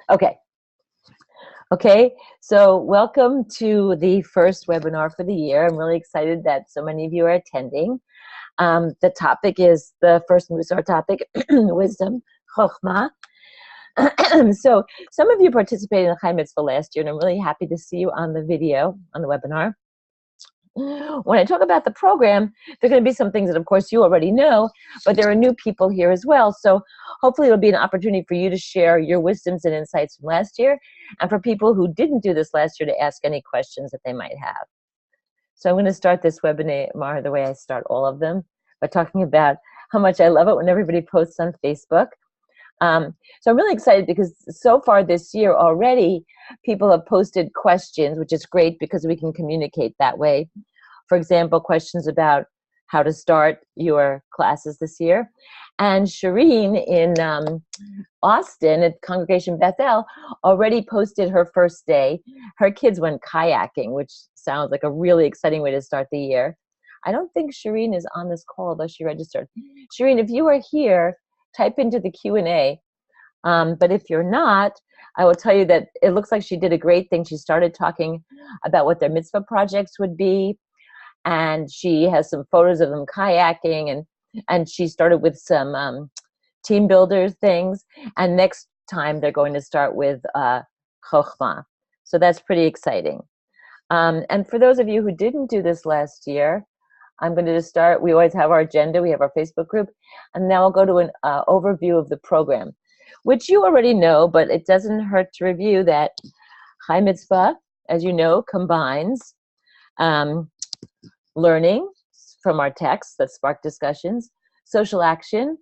Okay. Okay. So welcome to the first webinar for the year. I'm really excited that so many of you are attending. The topic is the first Mussar topic, wisdom, Chochmah. So some of you participated in Chai Mitzvah last year, and I'm really happy to see you on the video, on the webinar. When I talk about the program, there are going to be some things that, of course, you already know, but there are new people here as well. So hopefully it'll be an opportunity for you to share your wisdoms and insights from last year, and for people who didn't do this last year to ask any questions that they might have. So I'm going to start this webinar the way I start all of them, by talking about how much I love it when everybody posts on Facebook. So I'm really excited because so far this year already, people have posted questions, which is great because we can communicate that way. For example, questions about how to start your classes this year. And Shireen in Austin at Congregation Bethel already posted her first day. Her kids went kayaking, which sounds like a really exciting way to start the year. I don't think Shireen is on this call, though she registered. Shireen, if you are here, type into the Q&A. But if you're not, I will tell you that it looks like she did a great thing. She started talking about what their mitzvah projects would be, and she has some photos of them kayaking, and she started with some team builder things, and next time they're going to start with Chochmah. So that's pretty exciting. And for those of you who didn't do this last year, I'm going to just start. We always have our agenda. We have our Facebook group. And now I'll go to an overview of the program, which you already know, but it doesn't hurt to review that Chai Mitzvah, as you know, combines learning from our texts that spark discussions, social action.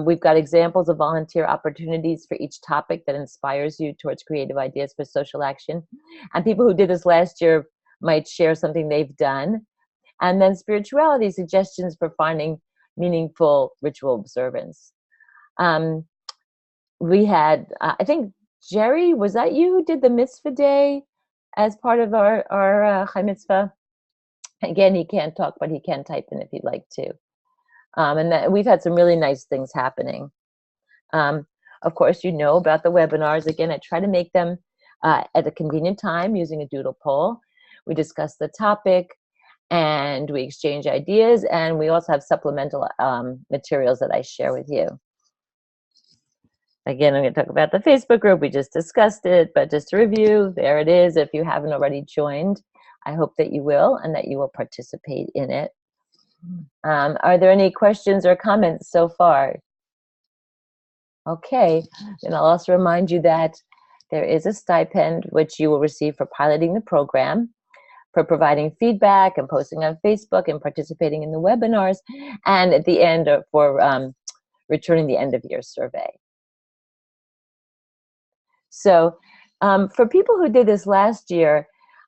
We've got examples of volunteer opportunities for each topic that inspires you towards creative ideas for social action. And people who did this last year might share something they've done. And then spirituality, suggestions for finding meaningful ritual observance. We had, I think, Jerry, was that you who did the Mitzvah Day as part of our Chai Mitzvah? Again, he can't talk, but he can type in if he'd like to. And we've had some really nice things happening. Of course, you know about the webinars. Again, I try to make them at a convenient time using a doodle poll. We discuss the topic, and we exchange ideas, and we also have supplemental materials that I share with you. Again, I'm going to talk about the Facebook group. We just discussed it, but just to review, there it is. If you haven't already joined, I hope that you will and that you will participate in it. Are there any questions or comments so far? Okay, and I'll also remind you that there is a stipend which you will receive for piloting the program, for providing feedback and posting on Facebook and participating in the webinars, and at the end for returning the end-of-year survey. So for people who did this last year,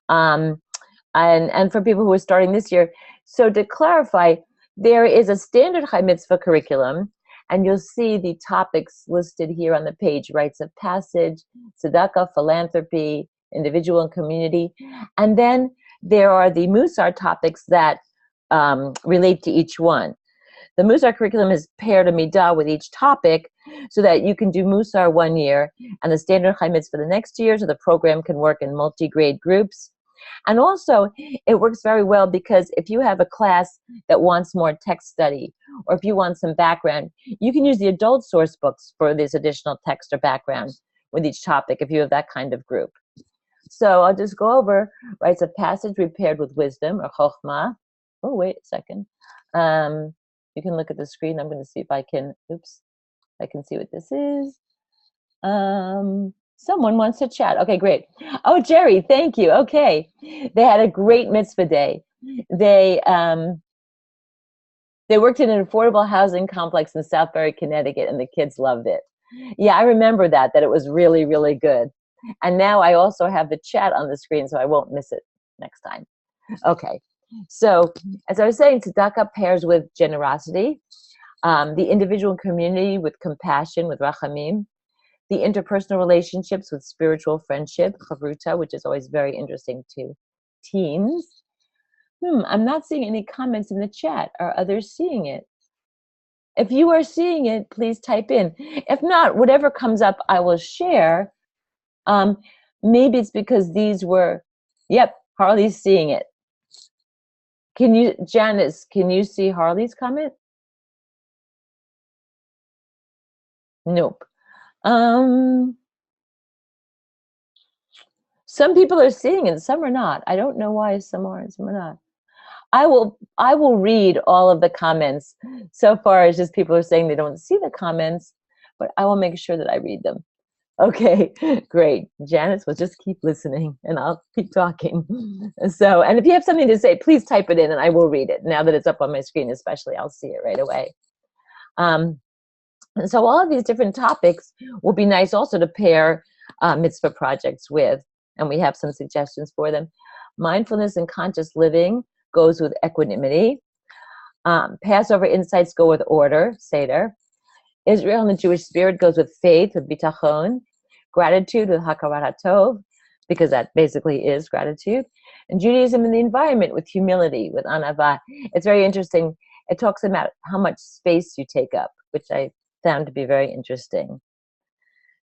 and for people who are starting this year, so to clarify, there is a standard Chai Mitzvah curriculum, and you'll see the topics listed here on the page: rites of passage, tzedakah, philanthropy, individual and community. And then there are the Mussar topics that relate to each one. The Mussar curriculum is paired a Middah with each topic so that you can do Mussar one year and the standard Chai Mitzvah the next year, so the program can work in multi-grade groups. And also, it works very well because if you have a class that wants more text study, or if you want some background, you can use the adult source books for this additional text or background with each topic if you have that kind of group. So I'll just go over rites of passage paired with wisdom, or Chochmah. Oh, wait a second. You can look at the screen. I'm going to see if I can, I can see what this is. Someone wants to chat. Okay, great. Oh, Jerry, thank you. Okay. They had a great mitzvah day. They worked in an affordable housing complex in Southbury, Connecticut, and the kids loved it. Yeah, I remember that it was really, really good. And now I also have the chat on the screen, so I won't miss it next time. Okay. So as I was saying, tzedakah pairs with generosity, the individual community with compassion, with rachamim, the interpersonal relationships with spiritual friendship, chavruta, which is always very interesting to teens. I'm not seeing any comments in the chat. Are others seeing it? If you are seeing it, please type in. If not, whatever comes up, I will share Um, maybe it's because these were, yep, Harley's seeing it. Janice, can you see Harley's comment? Nope. Some people are seeing it, some are not. I don't know why some are and some are not. I will read all of the comments. So far, it's just people are saying they don't see the comments, but I will make sure that I read them. Okay, great. Janice will just keep listening and I'll keep talking. So, and if you have something to say, please type it in and I will read it. Now that it's up on my screen, especially, I'll see it right away. And so all of these different topics will be nice also to pair mitzvah projects with, and we have some suggestions for them. Mindfulness and conscious living goes with equanimity. Passover insights go with order, Seder. Israel and the Jewish spirit goes with faith, with bitachon. Gratitude with hakarat hatov, because that basically is gratitude. And Judaism and the environment with humility, with anava. It's very interesting. It talks about how much space you take up, which I found to be very interesting.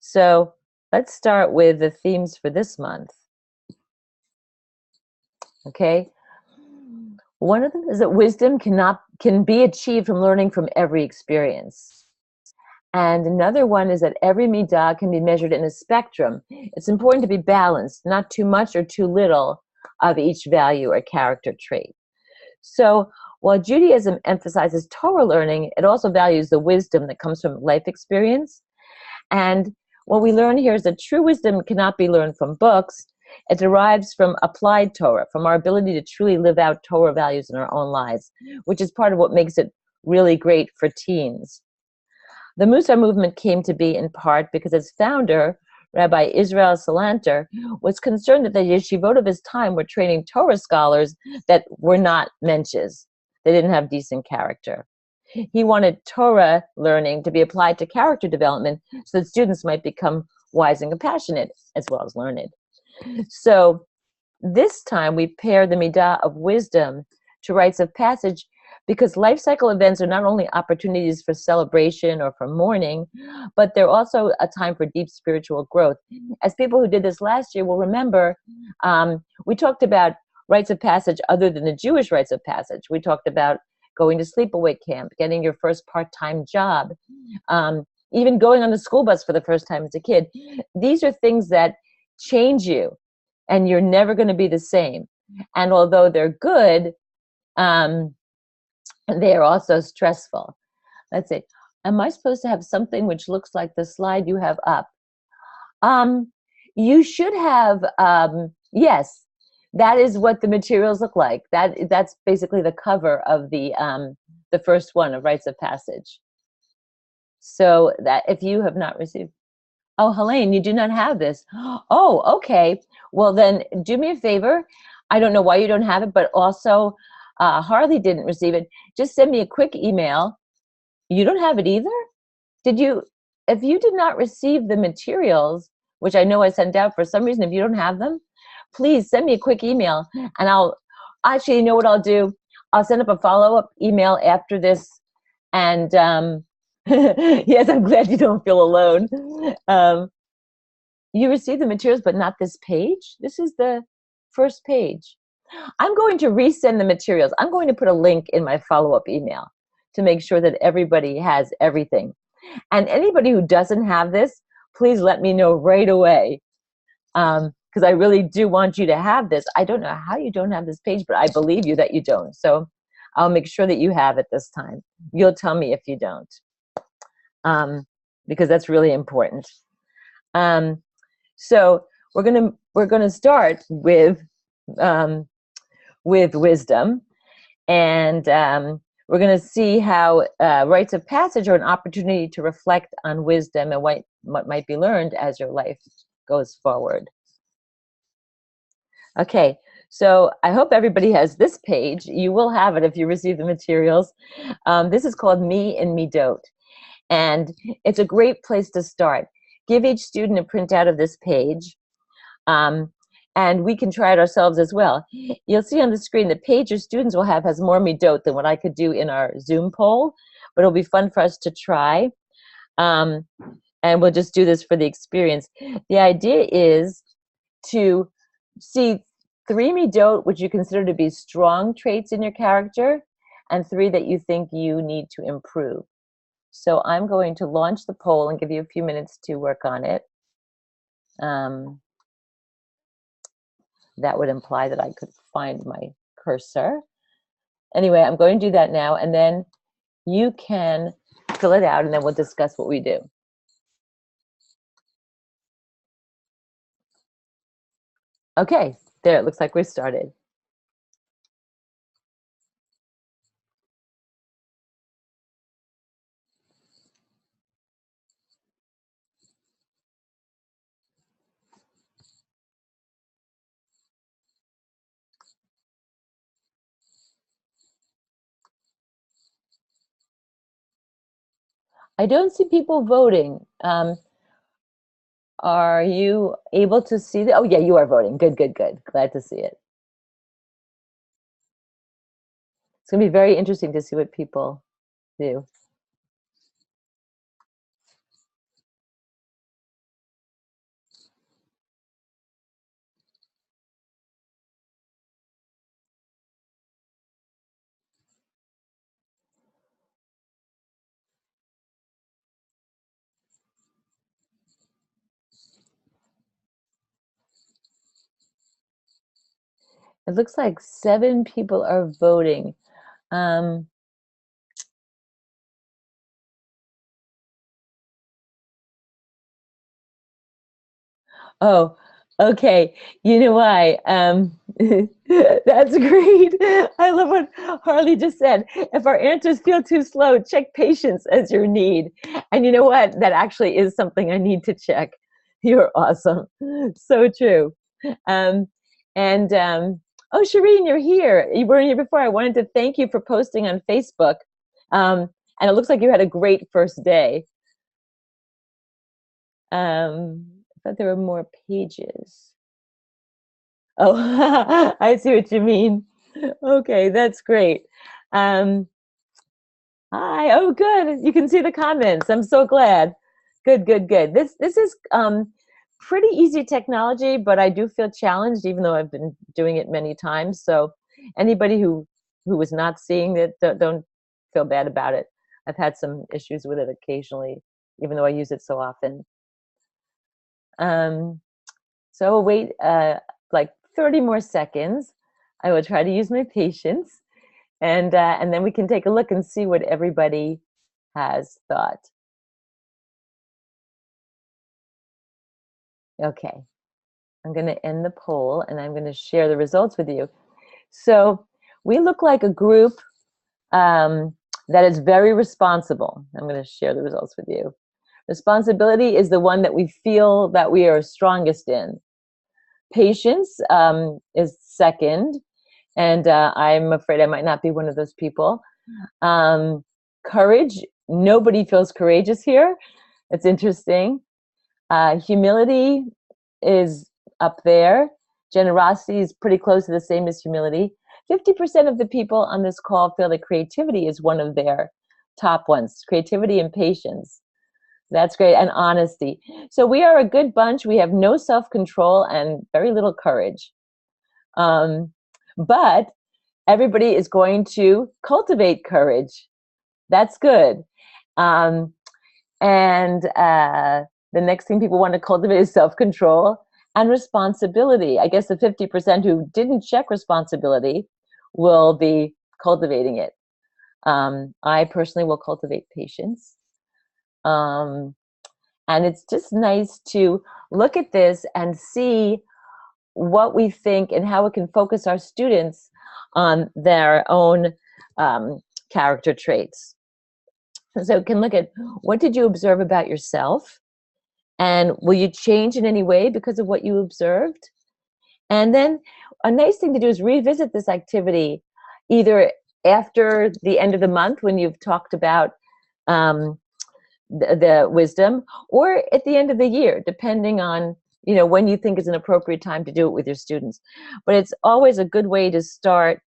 So let's start with the themes for this month. Okay. One of them is that wisdom can be achieved from learning from every experience. And another one is that every Middah can be measured in a spectrum. It's important to be balanced, not too much or too little of each value or character trait. So while Judaism emphasizes Torah learning, it also values the wisdom that comes from life experience. And what we learn here is that true wisdom cannot be learned from books. It derives from applied Torah, from our ability to truly live out Torah values in our own lives, which is part of what makes it really great for teens. The Mussar movement came to be in part because its founder, Rabbi Israel Salanter, was concerned that the yeshivot of his time were training Torah scholars that were not mensches. They didn't have decent character. He wanted Torah learning to be applied to character development so that students might become wise and compassionate as well as learned. So this time we pair the Middah of wisdom to rites of passage because life cycle events are not only opportunities for celebration or for mourning, but they're also a time for deep spiritual growth. As people who did this last year will remember, we talked about rites of passage other than the Jewish rites of passage. We talked about going to sleepaway camp, getting your first part-time job, even going on the school bus for the first time as a kid. These are things that change you, and you're never going to be the same. And although they're good, they are also stressful. Let's see. Am I supposed to have something which looks like the slide you have up? You should have, yes, that is what the materials look like. That's basically the cover of the first one of Rites of Passage. So that if you have not received, oh, Helene, you do not have this. Oh, okay. Well, then do me a favor. I don't know why you don't have it, but also Harley didn't receive it. Just send me a quick email. You don't have it either? If you did not receive the materials, which I know I sent out for some reason, if you don't have them, please send me a quick email and you know what I'll do? I'll send up a follow-up email after this. And yes, I'm glad you don't feel alone. You received the materials, but not this page. This is the first page. I'm going to resend the materials. I'm going to put a link in my follow-up email to make sure that everybody has everything. And anybody who doesn't have this, please let me know right away. Because I really do want you to have this. I don't know how you don't have this page, but I believe you that you don't. So I'll make sure that you have it this time. You'll tell me if you don't. Because that's really important. So we're gonna start with wisdom, and we're going to see how rites of passage are an opportunity to reflect on wisdom and what might be learned as your life goes forward. Okay, so I hope everybody has this page. You will have it if you receive the materials. This is called Me and Midot, and it's a great place to start. Give each student a printout of this page. And we can try it ourselves as well. You'll see on the screen the page your students will have has more midot than what I could do in our Zoom poll, but it'll be fun for us to try. And and we'll just do this for the experience. The idea is to see 3 midot, which you consider to be strong traits in your character, and 3 that you think you need to improve. So I'm going to launch the poll and give you a few minutes to work on it. That would imply that I could find my cursor. Anyway, I'm going to do that now, and then you can fill it out, and then we'll discuss what we do. Okay, there, it looks like we started. I don't see people voting. Are you able to see the? Oh yeah, you are voting. Good, good, good. Glad to see it. It's gonna be very interesting to see what people do. It looks like 7 people are voting. Oh, okay. You know why? That's great. I love what Harley just said. If our answers feel too slow, check patience as your need. And you know what? That actually is something I need to check. You're awesome. So true. Um, oh, Shireen, you're here. You weren't here before. I wanted to thank you for posting on Facebook. And it looks like you had a great first day. I thought there were more pages. Oh, I see what you mean. Okay, that's great. Hi. Oh, good. You can see the comments. I'm so glad. Good, good, good. This is pretty easy technology, but I do feel challenged, even though I've been doing it many times. So anybody who was not seeing it, don't feel bad about it. I've had some issues with it occasionally, even though I use it so often. So we'll wait like 30 more seconds. I will try to use my patience, and then we can take a look and see what everybody has thought. Okay, I'm going to end the poll, and I'm going to share the results with you. So we look like a group that is very responsible. I'm going to share the results with you. Responsibility is the one that we feel that we are strongest in. Patience is second, and I'm afraid I might not be one of those people. Courage, nobody feels courageous here. It's interesting. Humility is up there. Generosity is pretty close to the same as humility. 50% of the people on this call feel that creativity is one of their top ones. Creativity and patience. That's great. And honesty. So we are a good bunch. We have no self-control and very little courage. But everybody is going to cultivate courage. That's good. And the next thing people want to cultivate is self-control and responsibility. I guess the 50% who didn't check responsibility will be cultivating it. I personally will cultivate patience. And it's just nice to look at this and see what we think and how it can focus our students on their own character traits. So it can look at, what did you observe about yourself? And will you change in any way because of what you observed? And then a nice thing to do is revisit this activity either after the end of the month when you've talked about the wisdom, or at the end of the year, depending on when you think is an appropriate time to do it with your students. But it's always a good way to start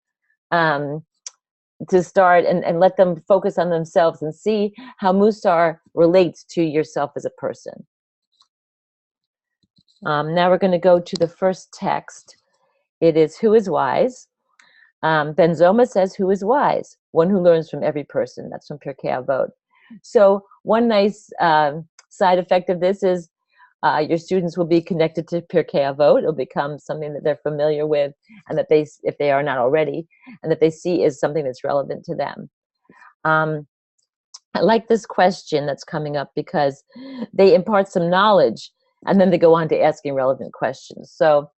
to start and let them focus on themselves and see how Mussar relates to yourself as a person. Now we're going to go to the first text. It is Who is Wise? Ben Zoma says, who is wise? One who learns from every person. That's from Pirkei Avot. So one nice side effect of this is your students will be connected to Pirkei Avot. It'll become something that they're familiar with, and that they, if they are not already, and that they see is something that's relevant to them. I like this question that's coming up because they impart some knowledge, and then they go on to asking relevant questions. So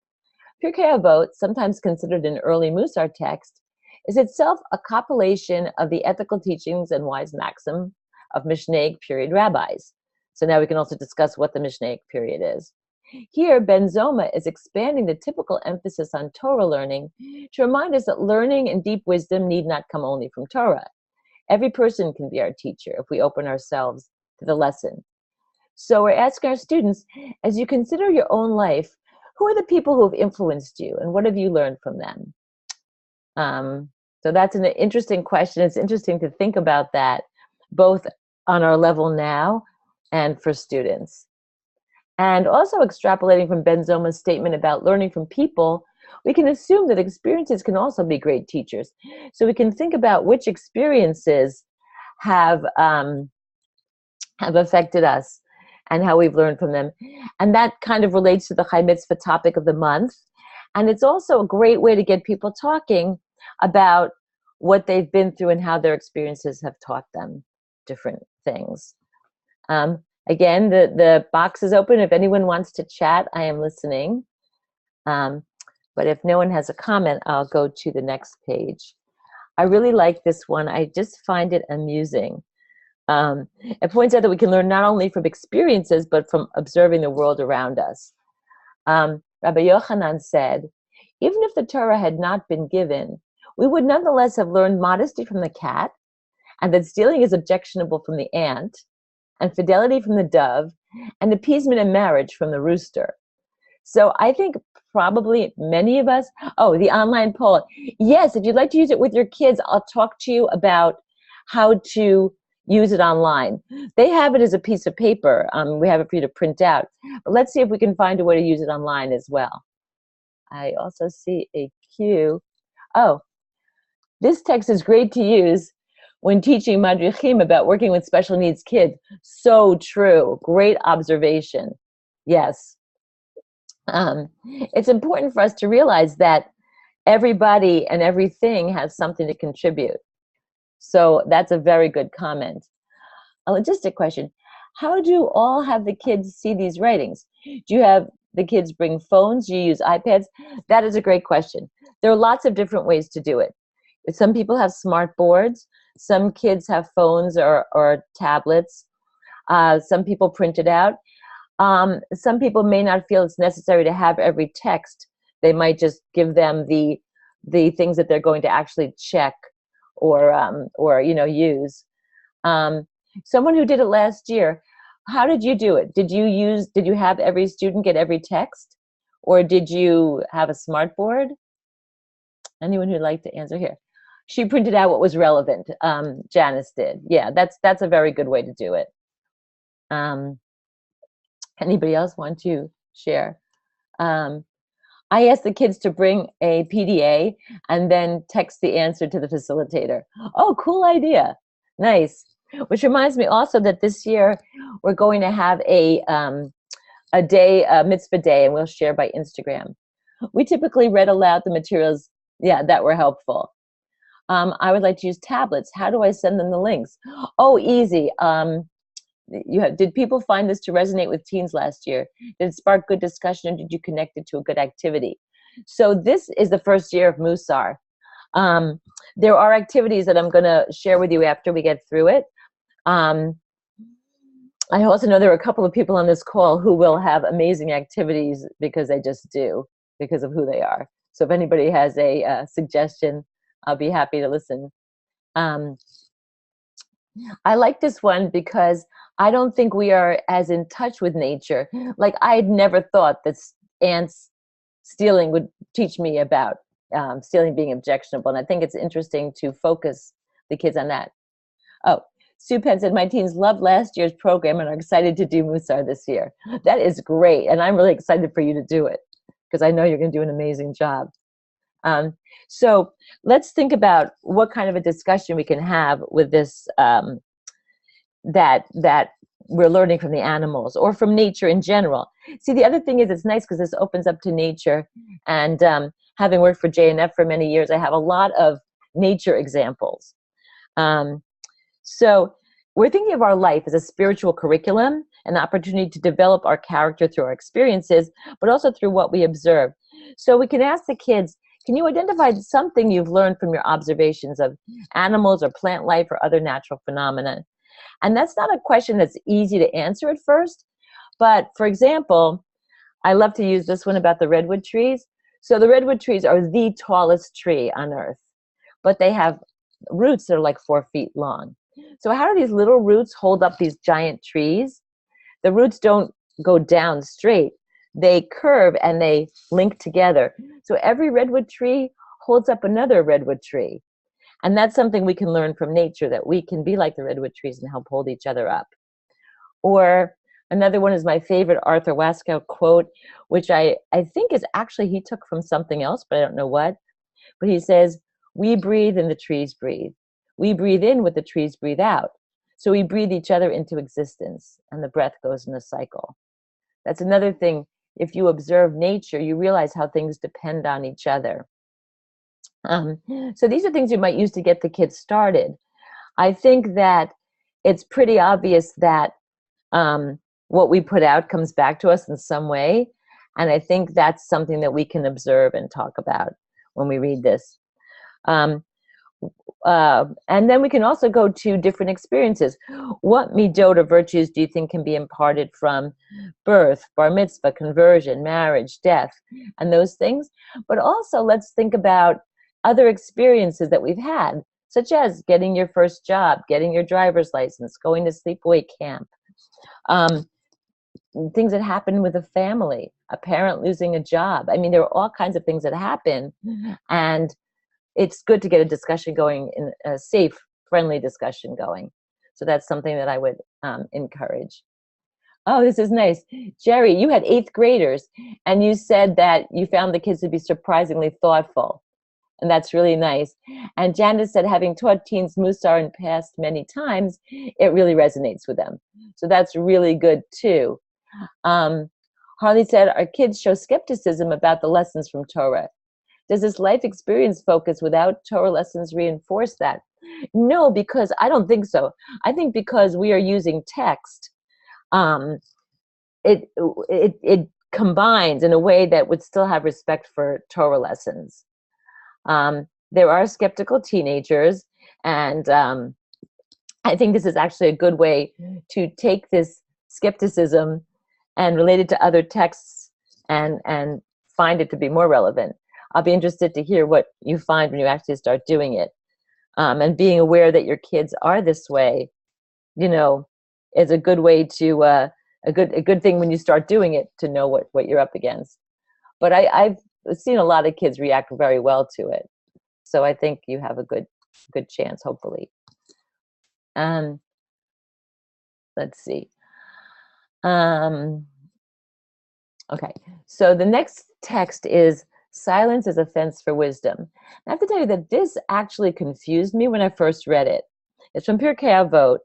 Pirkei Avot, sometimes considered an early Mussar text, is itself a compilation of the ethical teachings and wise maxim of Mishnaic period rabbis. So now we can also discuss what the Mishnaic period is. Here, Ben Zoma is expanding the typical emphasis on Torah learning to remind us that learning and deep wisdom need not come only from Torah. Every person can be our teacher if we open ourselves to the lesson. So we're asking our students, as you consider your own life, who are the people who have influenced you, and what have you learned from them? So that's an interesting question. It's interesting to think about that, both on our level now and for students. And also extrapolating from Ben Zoma's statement about learning from people, we can assume that experiences can also be great teachers. So we can think about which experiences have affected us and how we've learned from them. And that kind of relates to the Chai Mitzvah topic of the month. And it's also a great way to get people talking about what they've been through and how their experiences have taught them different things. Again, the box is open. If anyone wants to chat, I am listening. But if no one has a comment, I'll go to the next page. I really like this one. I just find it amusing. It points out that we can learn not only from experiences, but from observing the world around us. Rabbi Yochanan said, even if the Torah had not been given, we would nonetheless have learned modesty from the cat, and that stealing is objectionable from the ant, and fidelity from the dove, and appeasement in marriage from the rooster. So I think probably many of us, the online poll. Yes, if you'd like to use it with your kids, I'll talk to you about how to use it online. They have it as a piece of paper. We have it for you to print out. But let's see if we can find a way to use it online as well. I also see a cue. Oh, this text is great to use when teaching madrichim about working with special needs kids. So true. Great observation. Yes. It's important for us to realize that everybody and everything has something to contribute. So that's a very good comment. A logistic question. How do all have the kids see these writings? Do you have the kids bring phones? Do you use iPads? That is a great question. There are lots of different ways to do it. Some people have smart boards. Some kids have phones or tablets. Some people print it out. Some people may not feel it's necessary to have every text. They might just give them the things that they're going to actually check or use. Someone who did it last year, how did you do it? Did you have every student get every text, or did you have a smart board? Anyone who'd like to answer here? She printed out what was relevant. Janice did. Yeah, that's a very good way to do it. Anybody else want to share? I asked the kids to bring a PDA and then text the answer to the facilitator. Oh, cool idea. Nice. Which reminds me also that this year we're going to have a mitzvah day, and we'll share by Instagram. We typically read aloud the materials, that were helpful. I would like to use tablets. How do I send them the links? Oh, easy. Did people find this to resonate with teens last year? Did it spark good discussion, or did you connect it to a good activity? So this is the first year of Mussar. There are activities that I'm going to share with you after we get through it. I also know there are a couple of people on this call who will have amazing activities because they just do, because of who they are. So if anybody has a suggestion, I'll be happy to listen. I like this one because I don't think we are as in touch with nature. Like, I had never thought that ants stealing would teach me about stealing being objectionable. And I think it's interesting to focus the kids on that. Oh, Sue Penn said, my teens loved last year's program and are excited to do Mussar this year. That is great. And I'm really excited for you to do it because I know you're going to do an amazing job. So let's think about what kind of a discussion we can have with this, that we're learning from the animals or from nature in general. See, the other thing is it's nice because this opens up to nature. And having worked for J&F for many years, I have a lot of nature examples. So we're thinking of our life as a spiritual curriculum, an opportunity to develop our character through our experiences, but also through what we observe. So we can ask the kids, can you identify something you've learned from your observations of animals or plant life or other natural phenomena? And that's not a question that's easy to answer at first. But for example, I love to use this one about the redwood trees. So the redwood trees are the tallest tree on earth, but they have roots that are like 4 feet long. So how do these little roots hold up these giant trees? The roots don't go down straight. They curve and they link together. So every redwood tree holds up another redwood tree. And that's something we can learn from nature, that we can be like the redwood trees and help hold each other up. Or another one is my favorite Arthur Waskow quote, which I think is actually he took from something else, but I don't know what. But he says, we breathe and the trees breathe. We breathe in what the trees breathe out. So we breathe each other into existence, and the breath goes in a cycle. That's another thing. If you observe nature, you realize how things depend on each other. So these are things you might use to get the kids started. I think that it's pretty obvious that what we put out comes back to us in some way. And I think that's something that we can observe and talk about when we read this. And then we can also go to different experiences. What midot or virtues do you think can be imparted from birth, bar mitzvah, conversion, marriage, death, and those things? But also let's think about other experiences that we've had, such as getting your first job, getting your driver's license, going to sleepaway camp, things that happen with a family, a parent losing a job. I mean, there are all kinds of things that happen, and it's good to get a discussion going, in a safe, friendly discussion going. So that's something that I would encourage. Oh, this is nice. Jerry, you had 8th graders, and you said that you found the kids to be surprisingly thoughtful. And that's really nice. And Janice said, having taught teens Mussar in past many times, it really resonates with them. So that's really good too. Harley said, our kids show skepticism about the lessons from Torah. Does this life experience focus without Torah lessons reinforce that? No, because I don't think so. I think because we are using text, it combines in a way that would still have respect for Torah lessons. There are skeptical teenagers, and I think this is actually a good way to take this skepticism and relate it to other texts and find it to be more relevant. I'll be interested to hear what you find when you actually start doing it. And being aware that your kids are this way, you know, is a good way to, a good thing when you start doing it to know what you're up against. But I've seen a lot of kids react very well to it. So I think you have a good chance, hopefully. Let's see. Okay, so the next text is silence is a fence for wisdom. I have to tell you that this actually confused me when I first read it. It's from Pirkei Avot.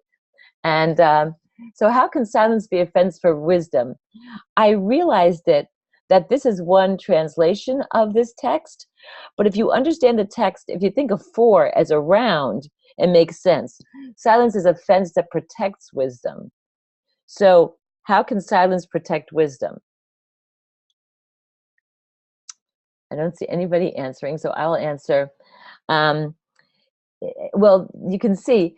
And so how can silence be a fence for wisdom? I realized that this is one translation of this text, but if you understand the text, if you think of 4 as a round, it makes sense. Silence is a fence that protects wisdom. So how can silence protect wisdom? I don't see anybody answering, so I'll answer. Well, you can see,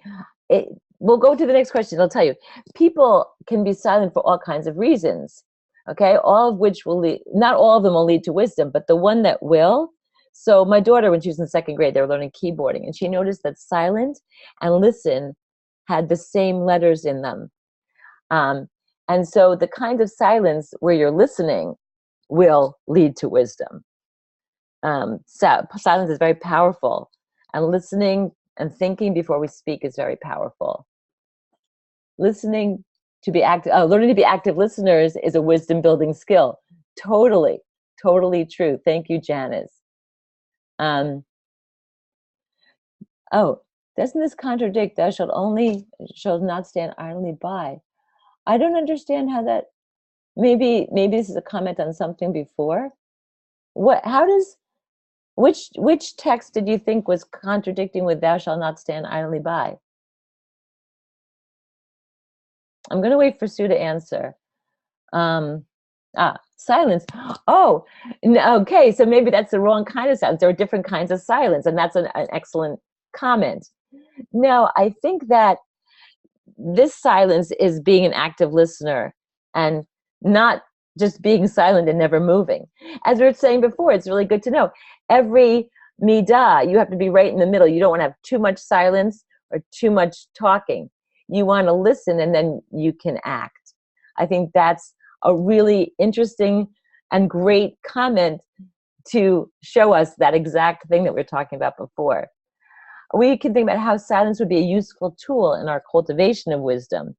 we'll go to the next question. I'll tell you. People can be silent for all kinds of reasons, okay? All of which will lead, not all of them will lead to wisdom, but the one that will. So my daughter, when she was in 2nd grade, they were learning keyboarding, and she noticed that silent and listen had the same letters in them. And so the kind of silence where you're listening will lead to wisdom. Silence is very powerful, and listening and thinking before we speak is very powerful. Listening to be learning to be active listeners is a wisdom building skill. Totally, totally true. Thank you, Janice. Oh, doesn't this contradict "thou shalt not stand idly by"? I don't understand how that. Maybe this is a comment on something before. What? How does? Which text did you think was contradicting with "thou shalt not stand idly by"? I'm going to wait for Sue to answer. Silence. Oh, okay. So maybe that's the wrong kind of silence. There are different kinds of silence, and that's an excellent comment. No, I think that this silence is being an active listener and not just being silent and never moving. As we were saying before, it's really good to know every Middah, you have to be right in the middle. You don't want to have too much silence or too much talking. You want to listen and then you can act. I think that's a really interesting and great comment to show us that exact thing that we were talking about before. We can think about how silence would be a useful tool in our cultivation of wisdom.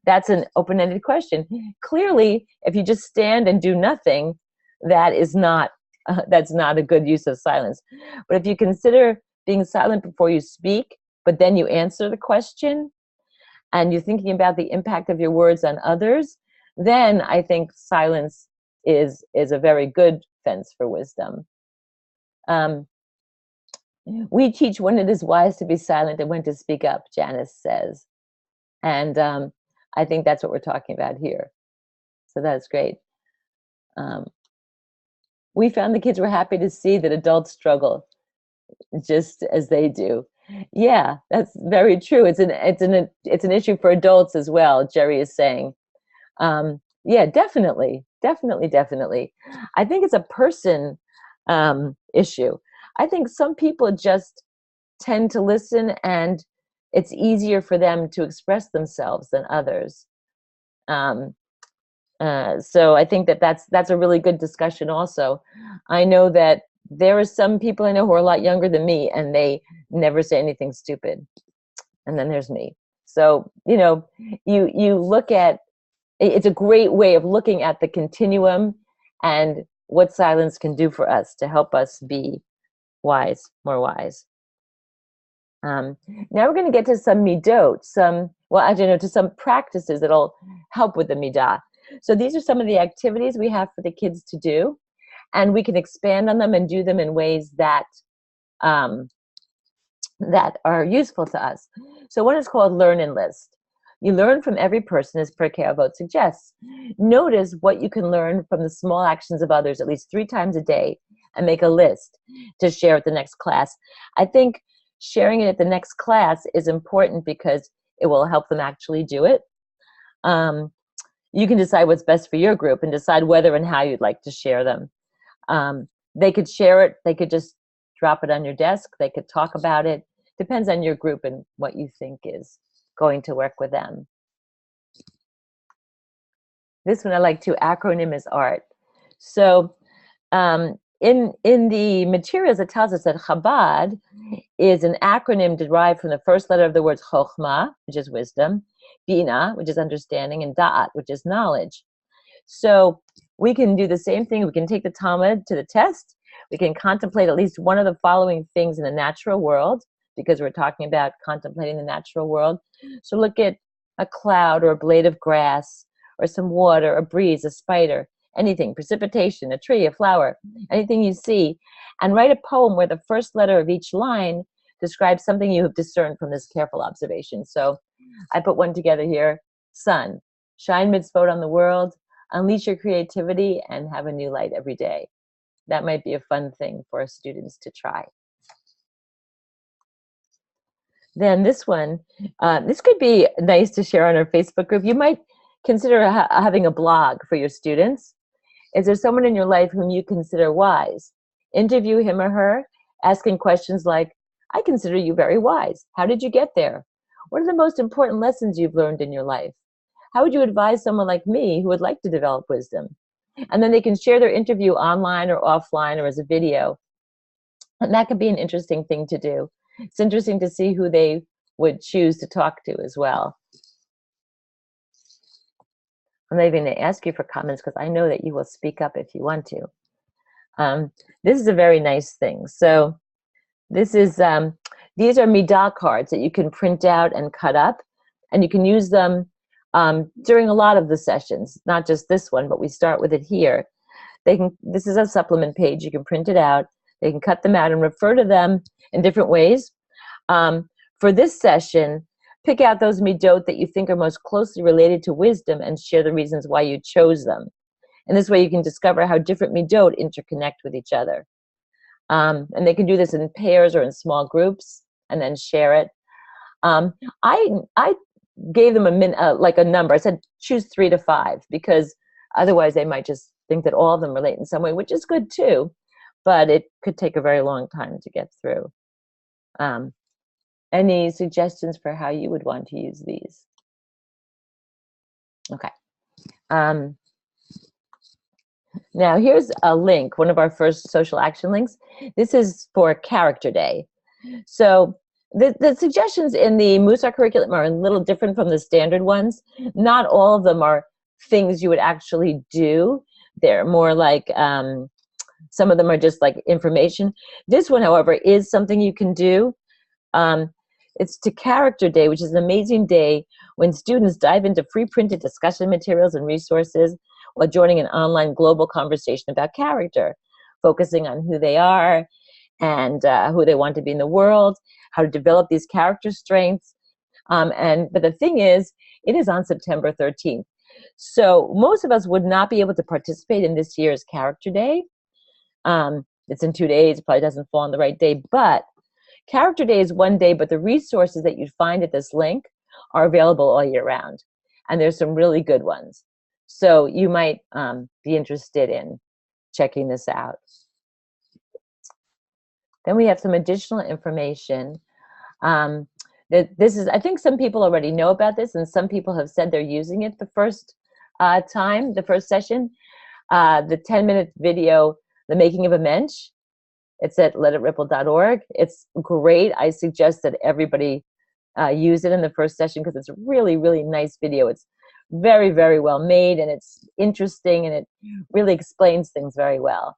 That's an open-ended question. Clearly, if you just stand and do nothing, that's not a good use of silence. But if you consider being silent before you speak, but then you answer the question, and you're thinking about the impact of your words on others, then I think silence is a very good fence for wisdom. We teach when it is wise to be silent and when to speak up, Janice says. And I think that's what we're talking about here. So that's great. We found the kids were happy to see that adults struggle just as they do. Yeah, that's very true. It's an issue for adults as well, Jerry is saying. Yeah, definitely. I think it's a person issue. I think some people just tend to listen and it's easier for them to express themselves than others. So I think that's a really good discussion also. I know that there are some people I know who are a lot younger than me and they never say anything stupid. And then there's me. So, you look at, it's a great way of looking at the continuum and what silence can do for us to help us be more wise. Now we're going to get to some midot, to some practices that'll help with the middah. So these are some of the activities we have for the kids to do, and we can expand on them and do them in ways that that are useful to us. So one is called learn and list. You learn from every person, as Pirkei Avot suggests. Notice what you can learn from the small actions of others at least 3 times a day and make a list to share at the next class. I think sharing it at the next class is important because it will help them actually do it. You can decide what's best for your group and decide whether and how you'd like to share them. They could share it. They could just drop it on your desk. They could talk about it. Depends on your group and what you think is going to work with them. This one I like too. Acronym is art. So in the materials, it tells us that Chabad is an acronym derived from the first letter of the word Chochmah, which is wisdom, Bina, which is understanding, and Da'at, which is knowledge. So we can do the same thing. We can take the Talmud to the test. We can contemplate at least one of the following things in the natural world, because we're talking about contemplating the natural world. So look at a cloud or a blade of grass or some water, a breeze, a spider, anything, precipitation, a tree, a flower, anything you see, and write a poem where the first letter of each line describes something you have discerned from this careful observation. So I put one together here. Sun, shine mitzvot on the world, unleash your creativity, and have a new light every day. That might be a fun thing for students to try. Then this one, this could be nice to share on our Facebook group. You might consider having a blog for your students. Is there someone in your life whom you consider wise? Interview him or her, asking questions like, I consider you very wise. How did you get there? What are the most important lessons you've learned in your life? How would you advise someone like me who would like to develop wisdom? And then they can share their interview online or offline or as a video And that could be an interesting thing to do. It's interesting to see who they would choose to talk to as well. I'm not even going to ask you for comments because I know that you will speak up if you want to. This is a very nice thing. So this is these are Middah cards that you can print out and cut up, and you can use them during a lot of the sessions, not just this one, but we start with it here. This is a supplement page. You can print it out. They can cut them out and refer to them in different ways. For this session, pick out those midot that you think are most closely related to wisdom and share the reasons why you chose them. And this way you can discover how different midot interconnect with each other. And they can do this in pairs or in small groups and then share it. I gave them like a number. I said choose 3 to 5 because otherwise they might just think that all of them relate in some way, which is good too, but it could take a very long time to get through. Any suggestions for how you would want to use these? Okay. Now here's a link, one of our first social action links. This is for Character Day. So the suggestions in the Mussar curriculum are a little different from the standard ones. Not all of them are things you would actually do. They're more like, some of them are just like information. This one, however, is something you can do. It's to Character Day, which is an amazing day when students dive into free printed discussion materials and resources while joining an online global conversation about character, focusing on who they are and who they want to be in the world, how to develop these character strengths. But the thing is, it is on September 13th. So most of us would not be able to participate in this year's Character Day. It's in 2 days, it probably doesn't fall on the right day, but Character Day is one day, but the resources that you'd find at this link are available all year round. And there's some really good ones. So you might be interested in checking this out. Then we have some additional information. This is, I think some people already know about this, and some people have said they're using it the first time, the first session. The 10-minute video, The Making of a Mensch. It's at letitripple.org. It's great. I suggest that everybody use it in the first session because it's a really, really nice video. It's very, very well made, and it's interesting, and it really explains things very well.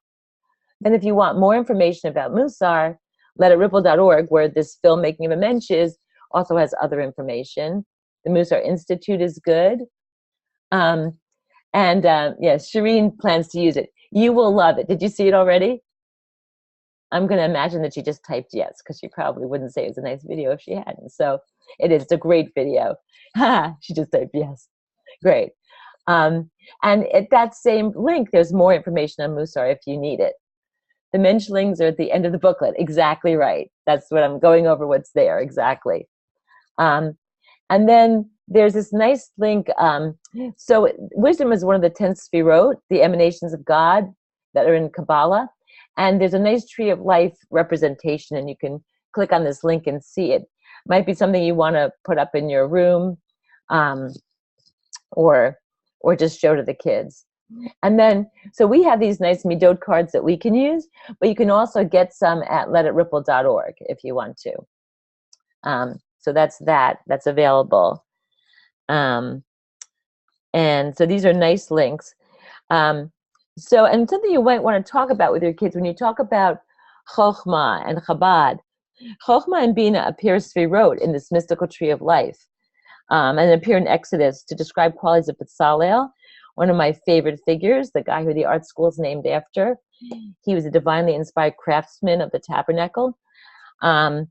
Then if you want more information about Mussar, letitripple.org, where this film Making of a Mensch is, also has other information. The Mussar Institute is good. Yes, Shireen plans to use it. You will love it. Did you see it already? I'm going to imagine that she just typed yes, because she probably wouldn't say it was a nice video if she hadn't. So it is. It's a great video. She just typed yes. Great. And at that same link, there's more information on Mussar if you need it. The Menschlings are at the end of the booklet. Exactly right. That's what I'm going over, what's there. Exactly. And then there's this nice link. So wisdom is one of the 10 sfirot, the emanations of God that are in Kabbalah. And there's a nice tree of life representation, and you can click on this link and see it. Might be something you want to put up in your room, or just show to the kids. And then, so we have these nice midot cards that we can use, but you can also get some at letitripple.org if you want to. So that's available. And so these are nice links. And something you might want to talk about with your kids when you talk about Chochmah and Chabad. Chochmah and Bina appear sfirot in this mystical tree of life, and appear in Exodus to describe qualities of Bezalel, one of my favorite figures, the guy who the art school is named after. He was a divinely inspired craftsman of the tabernacle. And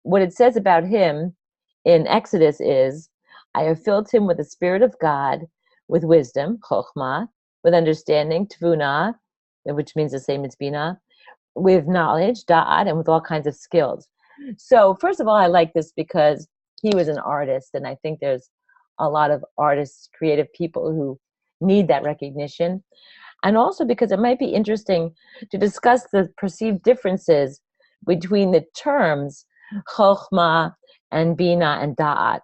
what it says about him in Exodus is, I have filled him with the Spirit of God, with wisdom, Chochmah, with understanding, Tvunah, which means the same as Bina, with knowledge, Da'at, and with all kinds of skills. So first of all, I like this because he was an artist, and I think there's a lot of artists, creative people who need that recognition. And also because it might be interesting to discuss the perceived differences between the terms Chochmah and Bina and Da'at,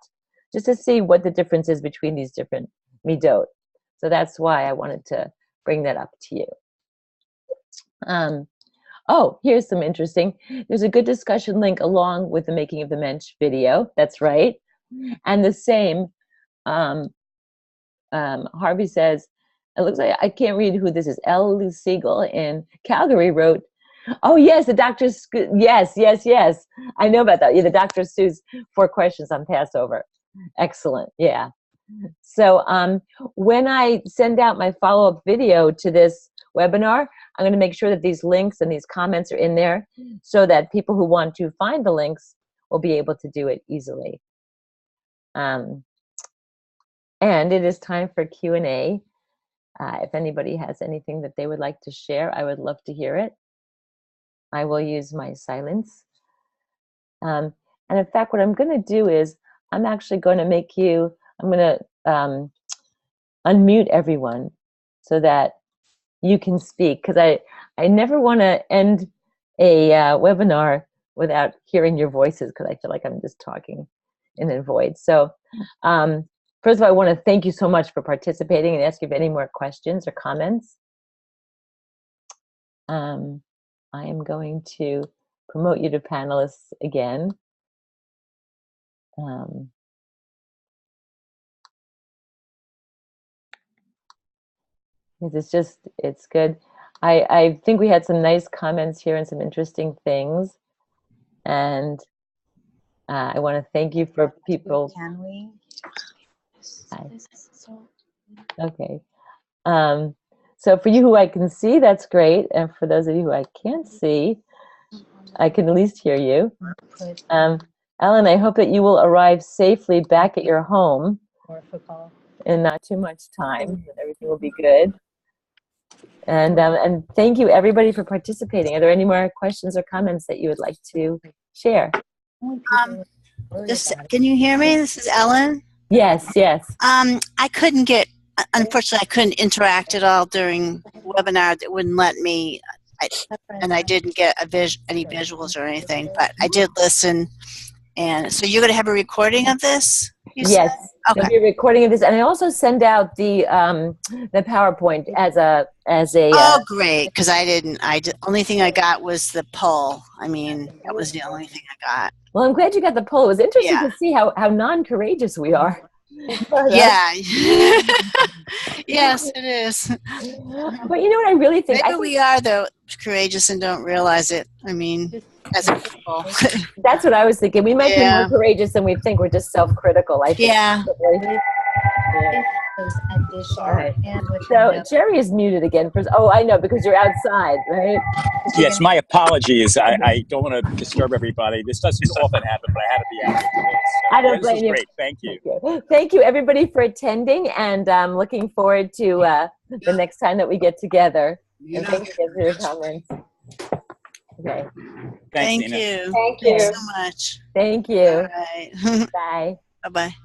just to see what the difference is between these different midot. So that's why I wanted to bring that up to you. Oh, here's some interesting. There's a good discussion link along with the making of the mensch video. That's right. And the same, um, Harvey says, it looks like, I can't read who this is. L. Siegel in Calgary wrote, oh, yes, the Dr. Yes, yes, yes. I know about that. Yeah, the Dr. Seuss 4 questions on Passover. Excellent. Yeah. So when I send out my follow-up video to this webinar, I'm going to make sure that these links and these comments are in there so that people who want to find the links will be able to do it easily. And it is time for Q&A. If anybody has anything that they would like to share, I would love to hear it. I will use my silence. And in fact, what I'm going to do is I'm actually going to make you, I'm going to unmute everyone so that you can speak, because I never want to end a webinar without hearing your voices, because I feel like I'm just talking in a void. So first of all, I want to thank you so much for participating and ask if any more questions or comments. I am going to promote you to panelists again. It's good. I think we had some nice comments here and some interesting things. And I want to thank you for people. Can we? Okay. So for you who I can see, that's great. And for those of you who I can't see, I can at least hear you. Ellen, I hope that you will arrive safely back at your home in not too much time, that everything will be good. And thank you everybody for participating. Are there any more questions or comments that you would like to share? Can you hear me? This is Ellen. Yes, yes. I couldn't get, unfortunately, I couldn't interact at all during the webinar. That wouldn't let me, and I didn't get any visuals or anything, but I did listen. And so you're going to have a recording of this? Yes. Okay. There'll be a recording of this, and I also send out the PowerPoint as a. Oh, great! Because only thing I got was the poll. I mean, that was the only thing I got. Well, I'm glad you got the poll. It was interesting to see how non-courageous we are. Yeah. Yes, it is. But you know what I really think? Maybe we are, though, courageous and don't realize it. I mean, as a people. That's what I was thinking. We might be more courageous than we think. We're just self-critical, I think. Yeah. Right. So Jerry is muted again. Oh, I know, because you're outside, right? Yes, my apologies. I don't want to disturb everybody. This doesn't often happen, but I had to be out today. So I don't blame you. This was great. Thank you. Thank you, everybody, for attending, and I'm looking forward to the next time that we get together. And thank you for your comments. Okay. Thanks, Thank Nina. you. Thank you so much. Thank you. All right. Bye. Bye-bye.